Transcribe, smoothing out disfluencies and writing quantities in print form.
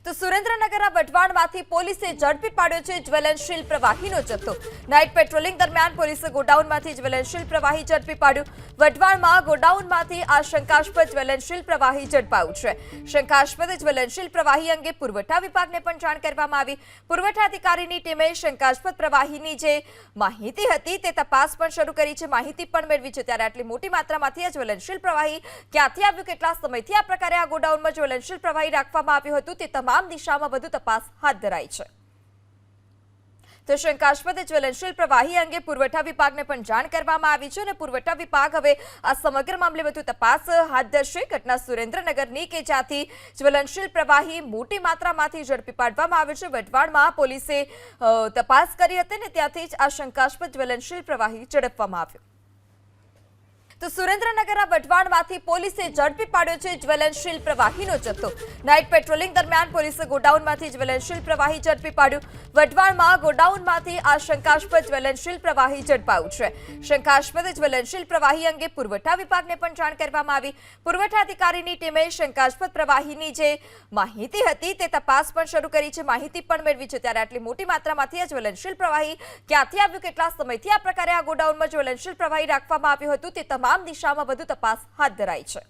તો સુરેન્દ્રનગરના વઢવાણમાંથી પોલીસે ઝડપી પાડ્યો છે જ્વલનશીલ પ્રવાહીનો જથ્થો। નાઇટ પેટ્રોલિંગ દરમિયાન પોલીસે ગોડાઉનમાંથી જ્વલનશીલ પ્રવાહી ઝડપી પાડ્યું। વઢવાણમાં ગોડાઉનમાંથી આ શંકાસ્પદ જ્વલનશીલ પ્રવાહી ઝડપાયું છે। શંકાસ્પદ જ્વલનશીલ પ્રવાહી અંગે પુરવઠા વિભાગને પણ જાણ કરવામાં આવી। પુરવઠા અધિકારીની ટીમે શંકાસ્પદ પ્રવાહીની જે માહિતી હતી તે તપાસ પણ શરૂ કરી છે, માહિતી પણ મેળવી છે। ત્યારે આટલી મોટી માત્રામાંથી આ જ્વલનશીલ પ્રવાહી ક્યાંથી આવ્યું, કેટલા સમયથી આ પ્રકારે આ ગોડાઉનમાં જ્વલનશીલ પ્રવાહી રાખવામાં આવ્યું હતું તે તમામ દિશામાં વધુ તપાસ હાથ ધરાઈ છે। તો શંકાસ્પદ જ્વલનશીલ પ્રવાહી અંગે પુરવઠા વિભાગને પણ જાણ કરવામાં આવી છે અને પુરવઠા વિભાગ હવે આ સમગ્ર મામલે વધુ તપાસ હાથ ધરશે। ઘટના સુરેન્દ્રનગરની કે જ્યાંથી જ્વલનશીલ પ્રવાહી મોટી માત્રામાંથી ઝડપી પાડવામાં આવ્યું છે। વઢવાણમાં પોલીસે તપાસ કરી હતી અને ત્યાંથી જ આ શંકાસ્પદ જ્વલનશીલ પ્રવાહી ઝડપવામાં આવ્યું। તો સુરેન્દ્રનગરના વઢવાણમાંથી પોલીસે ઝડપી પાડ્યો છે જ્વલનશીલ પ્રવાહીનો જથ્થો। નાઇટ પેટ્રોલિંગ દરમિયાન પોલીસે ગોડાઉનમાંથી જ્વલનશીલ પ્રવાહી ઝડપી પાડ્યું। વઢવાણમાં ગોડાઉનમાંથી આ શંકાસ્પદ જ્વલનશીલ પ્રવાહી ઝડપાયું છે। શંકાસ્પદ જ્વલનશીલ પ્રવાહી અંગે પુરવઠા વિભાગને પણ જાણ કરવામાં આવી। પુરવઠા અધિકારીની ટીમે શંકાસ્પદ પ્રવાહીની જે માહિતી હતી તે તપાસ પણ શરૂ કરી છે, માહિતી પણ મેળવી છે। ત્યારે આટલી મોટી માત્રામાંથી આ જ્વલનશીલ પ્રવાહી ક્યાંથી આવ્યું, કેટલા સમયથી આ પ્રકારે આ ગોડાઉનમાં જ્વલનશીલ પ્રવાહી રાખવામાં આવ્યું હતું તે તમામ દિશામાં વધુ તપાસ હાથ ધરાઈ છે।